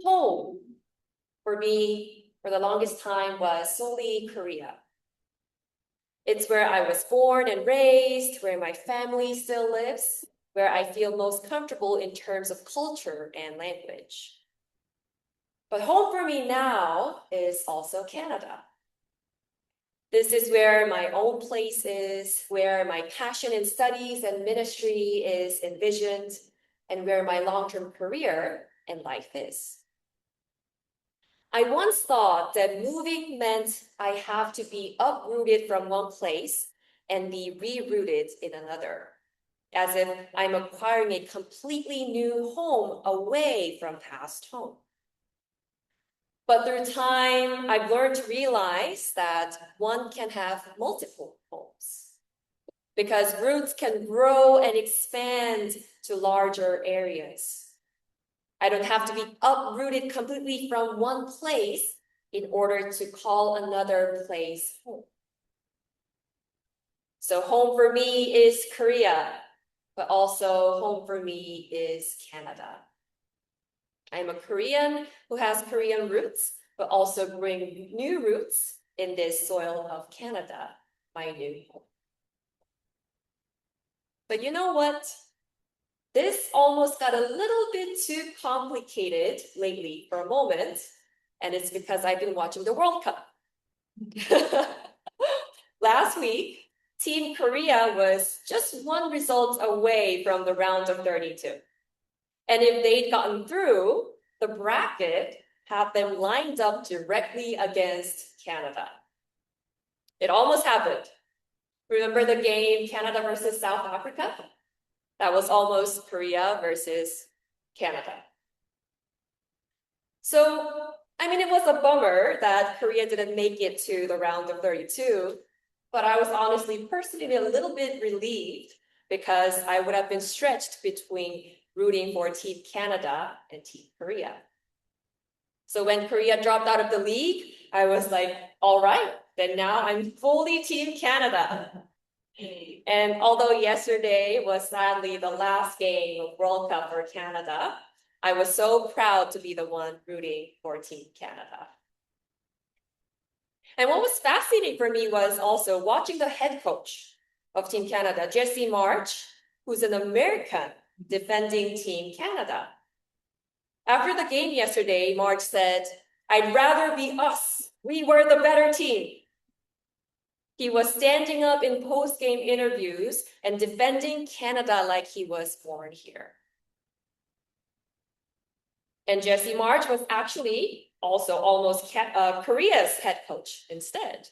Home, for me, for the longest time, was solely Korea. It's where I was born and raised, where my family still lives, where I feel most comfortable in terms of culture and language. But home for me now is also Canada. This is where my own place is, where my passion in studies and ministry is envisioned, and where my long-term career and life is. I once thought that moving meant I have to be uprooted from one place and be rerouted in another, as if I'm acquiring a completely new home away from past home. But through time, I've learned to realize that one can have multiple homes because roots can grow and expand to larger areas. I don't have to be uprooted completely from one place in order to call another place home. So home for me is Korea, but also home for me is Canada. I'm a Korean who has Korean roots, but also growing new roots in this soil of Canada, my new home. But you know what? This almost got a little bit too complicated lately for a moment, and it's because I've been watching the World Cup. Last week, Team Korea was just one result away from the round of 32. And if they'd gotten through, the bracket had them lined up directly against Canada. It almost happened. Remember the game Canada versus South Africa? That was almost Korea versus Canada. So, I mean, it was a bummer that Korea didn't make it to the round of 32, but I was honestly personally a little bit relieved because I would have been stretched between rooting for Team Canada and Team Korea. So when Korea dropped out of the league, I was like, all right, then now I'm fully Team Canada. And although yesterday was sadly the last game of World Cup for Canada, I was so proud to be the one rooting for Team Canada. And what was fascinating for me was also watching the head coach of Team Canada, Jesse March, who's an American defending Team Canada. After the game yesterday, March said, "I'd rather be us. We were the better team." He was standing up in post-game interviews and defending Canada like he was born here. And Jesse March was actually also almost Korea's head coach instead.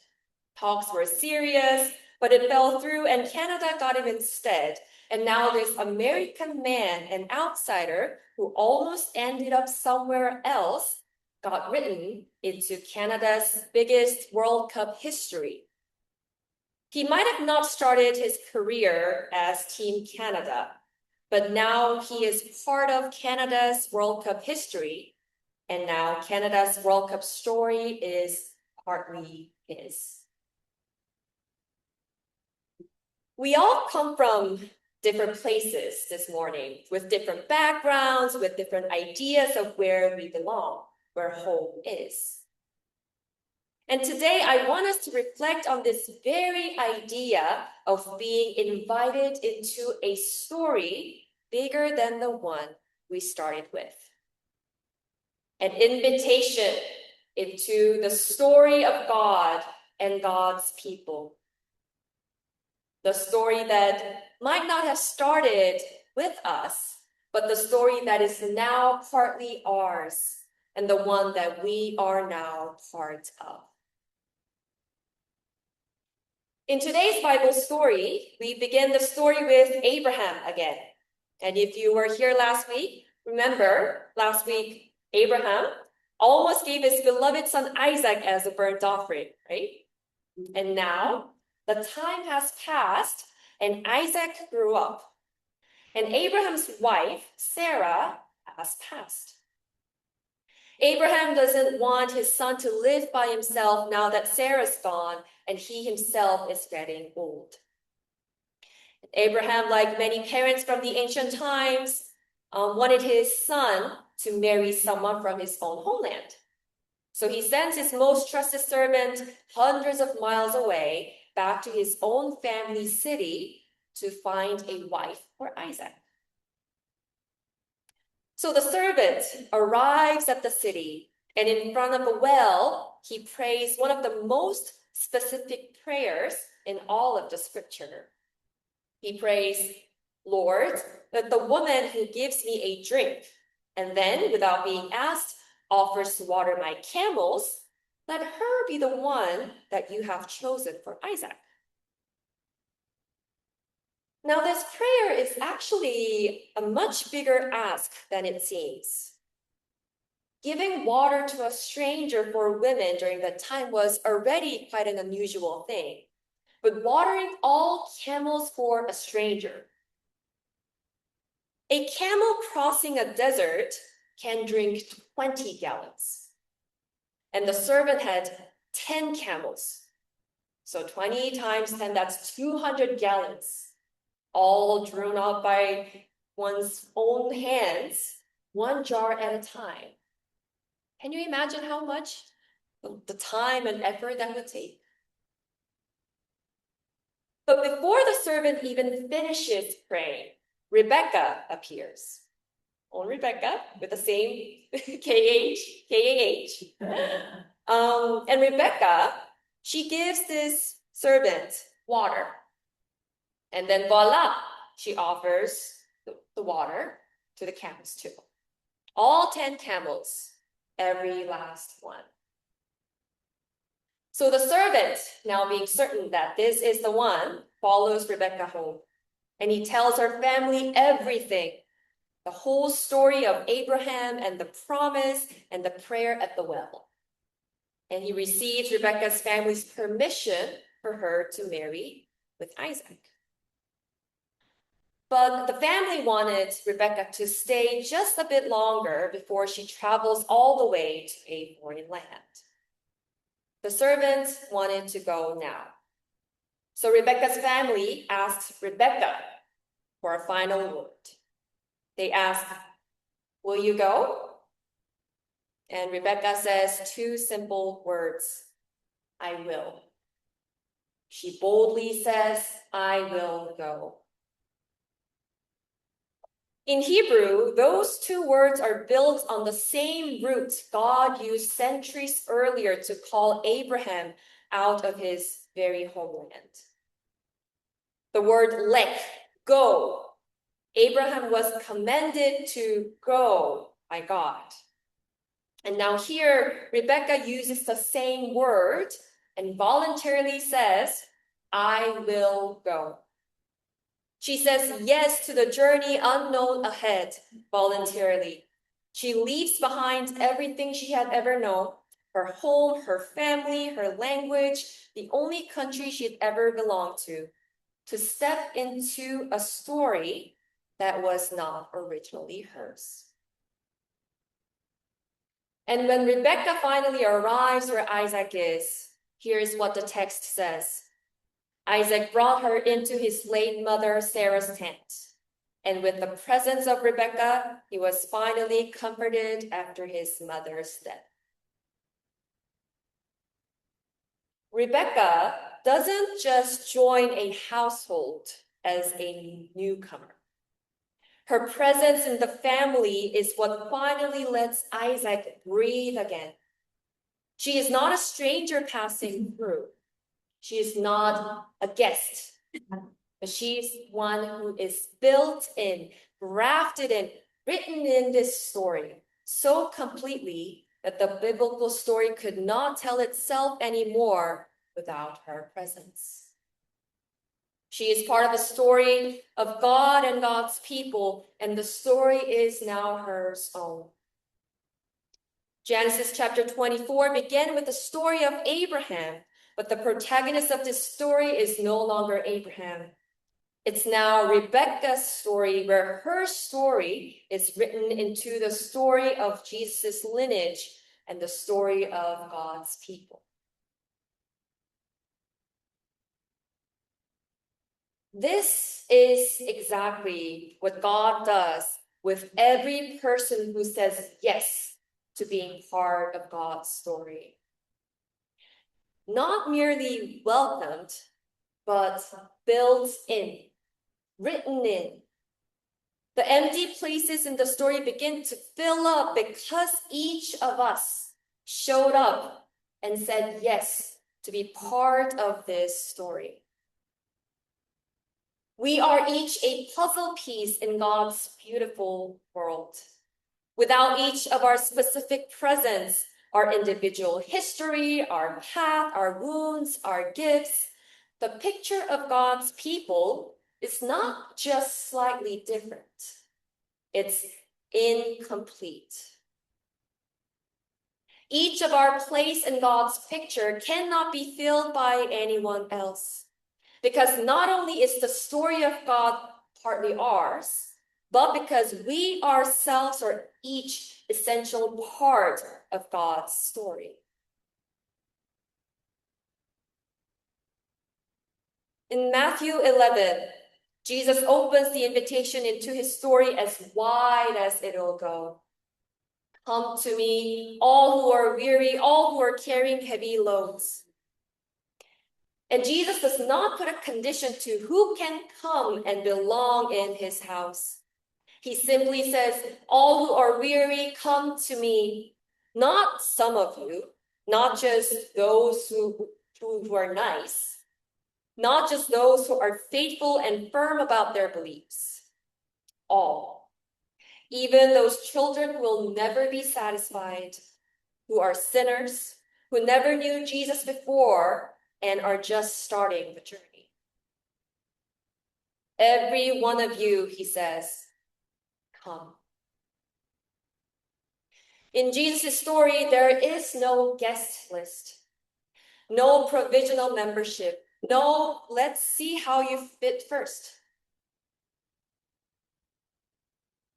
Talks were serious, but it fell through and Canada got him instead. And now this American man, an outsider who almost ended up somewhere else, got written into Canada's biggest World Cup history. He might have not started his career as Team Canada, but now he is part of Canada's World Cup history, and now Canada's World Cup story is partly his. We all come from different places this morning, with different backgrounds, with different ideas of where we belong, where home is. And today I want us to reflect on this very idea of being invited into a story bigger than the one we started with. An invitation into the story of God and God's people. The story that might not have started with us, but the story that is now partly ours and the one that we are now part of. In today's Bible story, we begin the story with Abraham again. And if you were here last week, remember last week, Abraham almost gave his beloved son Isaac as a burnt offering, right? And now the time has passed and Isaac grew up. And Abraham's wife, Sarah, has passed. Abraham doesn't want his son to live by himself now that Sarah's gone and he himself is getting old. Abraham, like many parents from the ancient times, wanted his son to marry someone from his own homeland. So he sends his most trusted servant hundreds of miles away back to his own family city to find a wife for Isaac. So the servant arrives at the city, and in front of a well, he prays one of the most specific prayers in all of the scripture. He prays, "Lord, let the woman who gives me a drink, and then, without being asked, offers to water my camels, let her be the one that you have chosen for Isaac." Now, this prayer is actually a much bigger ask than it seems. Giving water to a stranger for women during that time was already quite an unusual thing, but watering all camels for a stranger. A camel crossing a desert can drink 20 gallons, and the servant had 10 camels. So 20 times 10, that's 200 gallons. All drawn out by one's own hands, one jar at a time. Can you imagine how much the time and effort that would take? But before the servant even finishes praying, Rebecca appears. Own Rebecca with the same K-A-H. And Rebecca, she gives this servant water. And then voila, she offers the water to the camels too. All 10 camels, every last one. So the servant, now being certain that this is the one, follows Rebecca home. And he tells her family everything, the whole story of Abraham and the promise and the prayer at the well. And he receives Rebecca's family's permission for her to marry with Isaac. But the family wanted Rebecca to stay just a bit longer before she travels all the way to a foreign land. The servant wanted to go now. So Rebecca's family asked Rebecca for a final word. They ask, "Will you go?" And Rebecca says two simple words, "I will." She boldly says, "I will go." In Hebrew, those two words are built on the same root God used centuries earlier to call Abraham out of his very homeland. The word lek, go. Abraham was commanded to go by God. And now here, Rebecca uses the same word and voluntarily says, "I will go." She says yes to the journey unknown ahead voluntarily. She leaves behind everything she had ever known, her home, her family, her language, the only country she had ever belonged to step into a story that was not originally hers. And when Rebecca finally arrives where Isaac is, here's what the text says. Isaac brought her into his late mother Sarah's tent. And with the presence of Rebecca, he was finally comforted after his mother's death. Rebecca doesn't just join a household as a newcomer. Her presence in the family is what finally lets Isaac breathe again. She is not a stranger passing through. She is not a guest, but she is one who is built in, grafted in, written in this story so completely that the biblical story could not tell itself anymore without her presence. She is part of a story of God and God's people, and the story is now hers own. Genesis chapter 24 began with the story of Abraham, but the protagonist of this story is no longer Abraham. It's now Rebecca's story, where her story is written into the story of Jesus' lineage and the story of God's people. This is exactly what God does with every person who says yes to being part of God's story. Not merely welcomed, but built in, written in. The empty places in the story begin to fill up because each of us showed up and said yes to be part of this story. We are each a puzzle piece in God's beautiful world. Without each of our specific presence, our individual history, our path, our wounds, our gifts, the picture of God's people is not just slightly different. It's incomplete. Each of our place in God's picture cannot be filled by anyone else. Because not only is the story of God partly ours, but because we ourselves are each essential part of God's story. In Matthew 11, Jesus opens the invitation into his story as wide as it'll go. Come to me, all who are weary, all who are carrying heavy loads. And Jesus does not put a condition to who can come and belong in his house. He simply says, all who are weary, come to me. Not some of you, not just those who are nice, not just those who are faithful and firm about their beliefs. All. Even those children who will never be satisfied, who are sinners, who never knew Jesus before, and are just starting the journey. Every one of you, he says, come. In Jesus' story, there is no guest list, no provisional membership, no let's see how you fit first.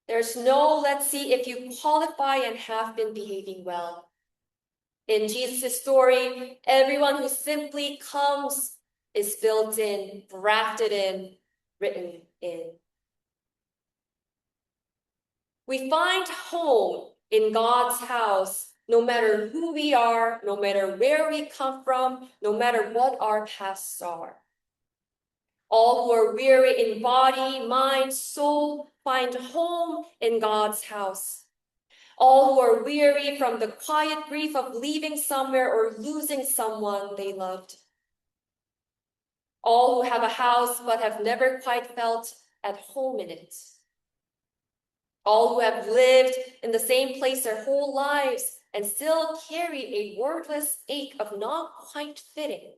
There's no let's see if you qualify and have been behaving well. In Jesus' story, everyone who simply comes is built in, grafted in, written in. We find home in God's house no matter who we are, no matter where we come from, no matter what our pasts are. All who are weary in body, mind, soul find home in God's house. All who are weary from the quiet grief of leaving somewhere or losing someone they loved. All who have a house but have never quite felt at home in it. All who have lived in the same place their whole lives and still carry a wordless ache of not quite fitting.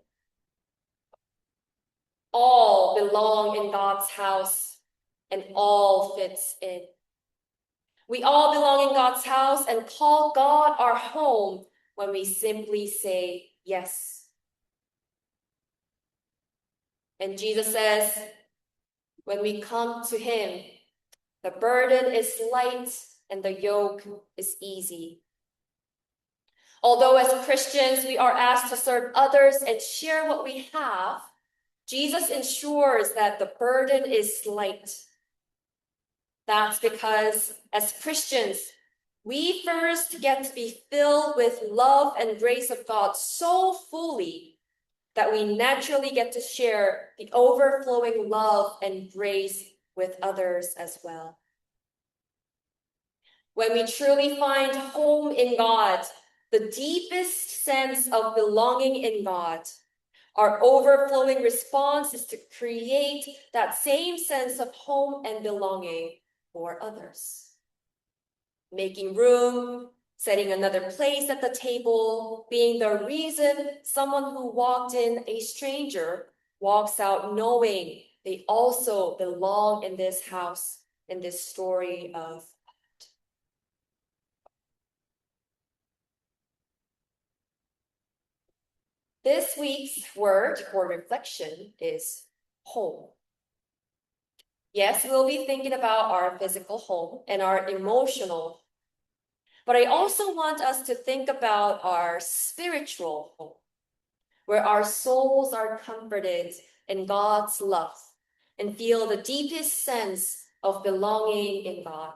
All belong in God's house and all fits in. We all belong in God's house and call God our home when we simply say yes. And Jesus says, when we come to him, the burden is light and the yoke is easy. Although as Christians we are asked to serve others and share what we have, Jesus ensures that the burden is light. That's because as Christians, we first get to be filled with love and grace of God so fully that we naturally get to share the overflowing love and grace with others as well. When we truly find home in God, the deepest sense of belonging in God, our overflowing response is to create that same sense of home and belonging for others. Making room, setting another place at the table, being the reason someone who walked in, a stranger, walks out knowing they also belong in this house, in this story of God. This week's word for reflection is home. Yes, we'll be thinking about our physical home and our emotional, but I also want us to think about our spiritual home, where our souls are comforted in God's love and feel the deepest sense of belonging in God.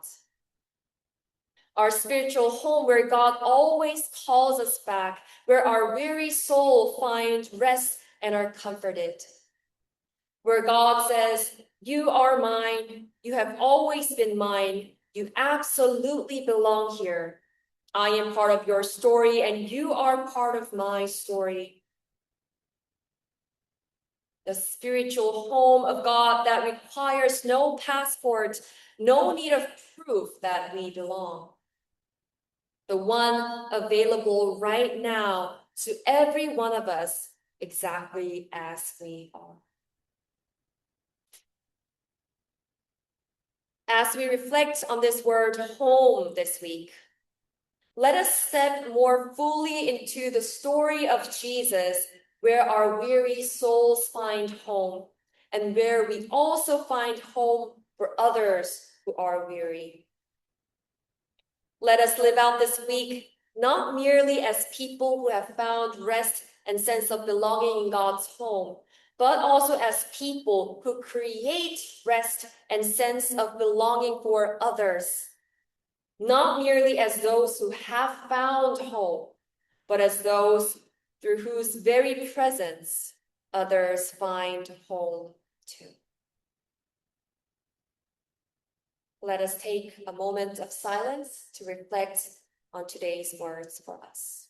our spiritual home where God always calls us back, where our weary soul finds rest and are comforted. Where God says, you are mine, you have always been mine, you absolutely belong here. I am part of your story and you are part of my story. The spiritual home of God that requires no passport, no need of proof that we belong. The one available right now to every one of us exactly as we are. As we reflect on this word home this week, let us step more fully into the story of Jesus, where our weary souls find home, and where we also find home for others who are weary. Let us live out this week not merely as people who have found rest and sense of belonging in God's home, but also as people who create rest and sense of belonging for others. Not merely as those who have found home, but as those through whose very presence others find home too. Let us take a moment of silence to reflect on today's words for us.